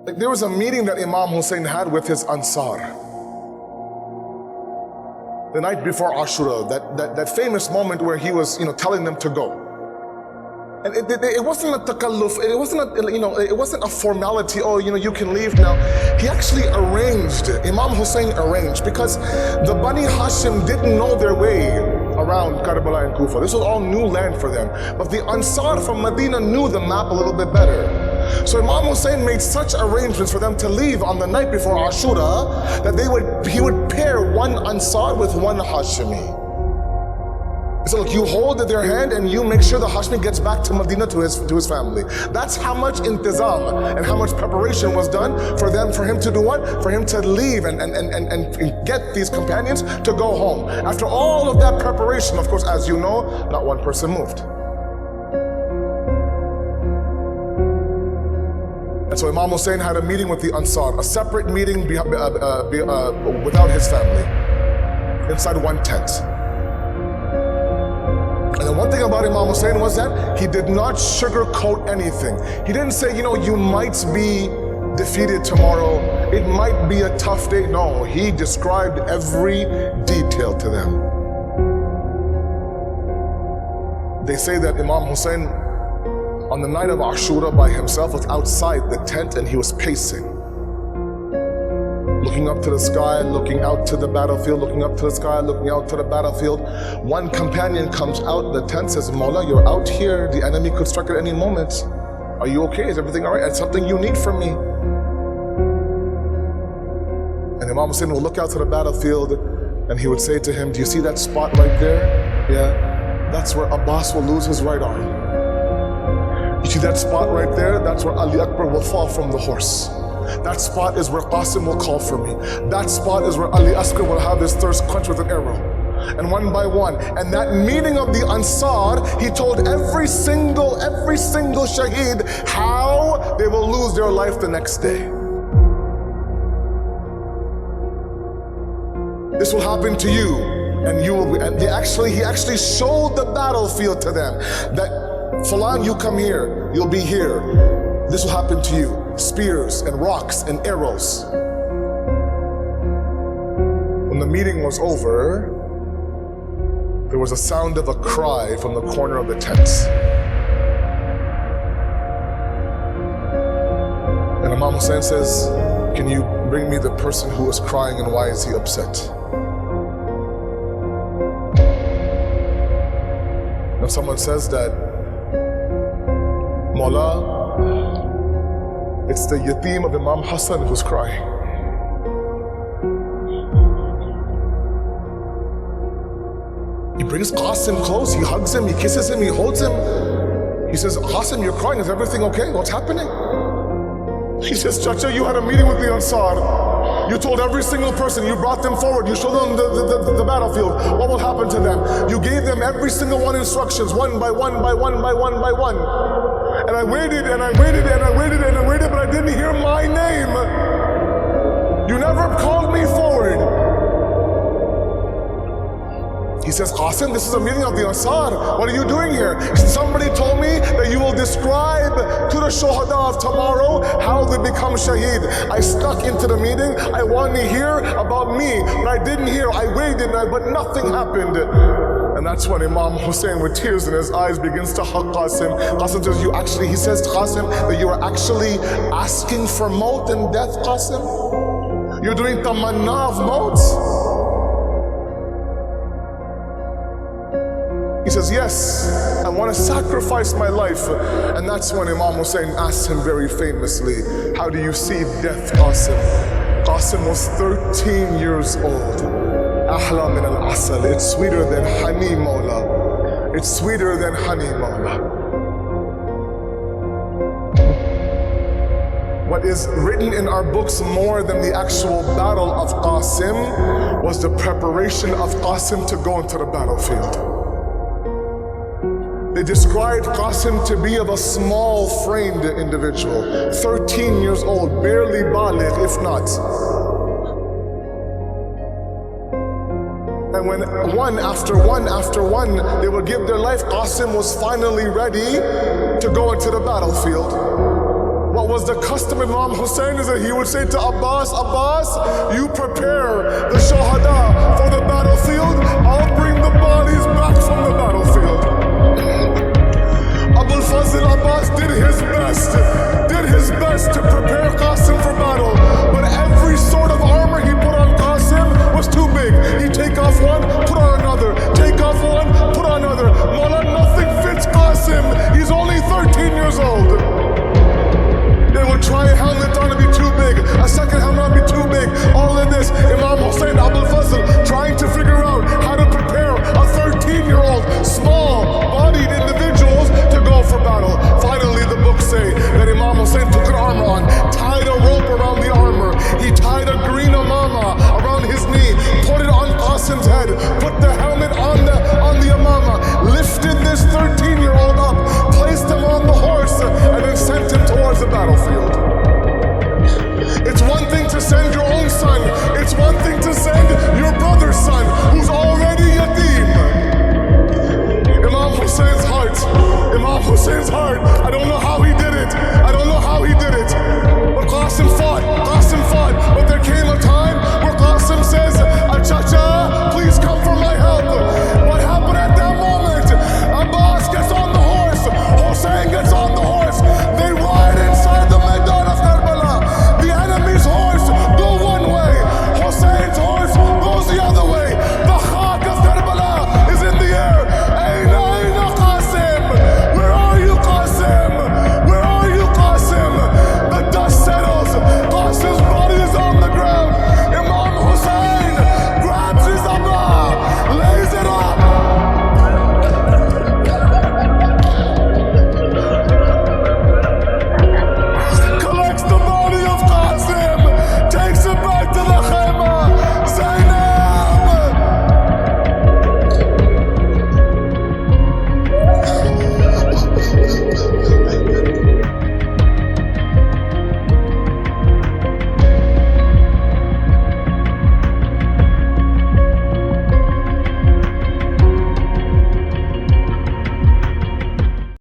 Like there was a meeting that Imam Hussain had with his Ansar the night before Ashura, that famous moment where he was, telling them to go. And it wasn't a takalluf, it wasn't a formality, you can leave now. He actually arranged, Imam Hussain arranged, because the Bani Hashim didn't know their way around Karbala and Kufa. This was all new land for them. But the Ansar from Medina knew the map a little bit better. So Imam Hussain made such arrangements for them to leave on the night before Ashura that he would pair one Ansar with one Hashimi. So look, you hold their hand and you make sure the Hashmi gets back to Medina to his family. That's how much intizam and how much preparation was done for him to do what? For him to leave and get these companions to go home. After all of that preparation, of course, as you know, not one person moved. And so Imam Hussain had a meeting with the Ansar, a separate meeting without his family, inside one tent. And the one thing about Imam Hussain was that he did not sugarcoat anything. He didn't say, you might be defeated tomorrow, it might be a tough day. No, he described every detail to them. They say that Imam Hussain, on the night of Ashura by himself, was outside the tent and he was pacing, looking up to the sky, looking out to the battlefield, looking up to the sky, looking out to the battlefield. One companion comes out the tent, says, Mawla, you're out here. The enemy could strike at any moment. Are you okay? Is everything all right? It's something you need from me. And Imam Hussain will look out to the battlefield and he would say to him, do you see that spot right there? Yeah, that's where Abbas will lose his right arm. You see that spot right there? That's where Ali Akbar will fall from the horse. That spot is where Qasim will call for me. That spot is where Ali Asghar will have his thirst quenched with an arrow. And one by one, and that meeting of the Ansar, he told every single shaheed how they will lose their life the next day. This will happen to you, and you will be. And he actually showed the battlefield to them that Fulan, you come here, you'll be here. This will happen to you. Spears and rocks and arrows. When the meeting was over, there was a sound of a cry from the corner of the tents. And Imam Hussain says, can you bring me the person who is crying and why is he upset? And someone says that, Mawla, it's the yatim of Imam Hassan who's crying. He brings Qasim close, he hugs him, he kisses him, he holds him. He says, Qasim, you're crying, is everything okay? What's happening? He says, Chacha, you had a meeting with the Ansar. You told every single person, you brought them forward, you showed them the battlefield, what will happen to them. You gave them every single one instructions, one by one. And I waited, but I didn't hear my name. You never called me forward. He says, Qasim, this is a meeting of the Ansar. What are you doing here? He said, somebody told me that you will describe to the Shuhada of tomorrow how they become shaheed. I stuck into the meeting. I wanted to hear about me, but I didn't hear. I waited, but nothing happened. And that's when Imam Hussain, with tears in his eyes, begins to hug Qasim. Qasim says, he says to Qasim that you are actually asking for maut and death, Qasim? You're doing tamanna of maut? He says, yes, I want to sacrifice my life. And that's when Imam Hussain asked him very famously, how do you see death, Qasim? Qasim was 13 years old. Ahla min al-asal, it's sweeter than honey, Mawla. It's sweeter than honey, Mawla. What is written in our books more than the actual battle of Qasim was the preparation of Qasim to go into the battlefield. They described Qasim to be of a small-framed individual, 13 years old, barely baligh, if not. And when one after one, they would give their life, Qasim was finally ready to go into the battlefield. What was the custom of Imam Hussain is that he would say to Abbas, Abbas, you prepare the shahada for the battlefield, I'll bring the bodies back from the battlefield. Abul Fazl Abbas did his best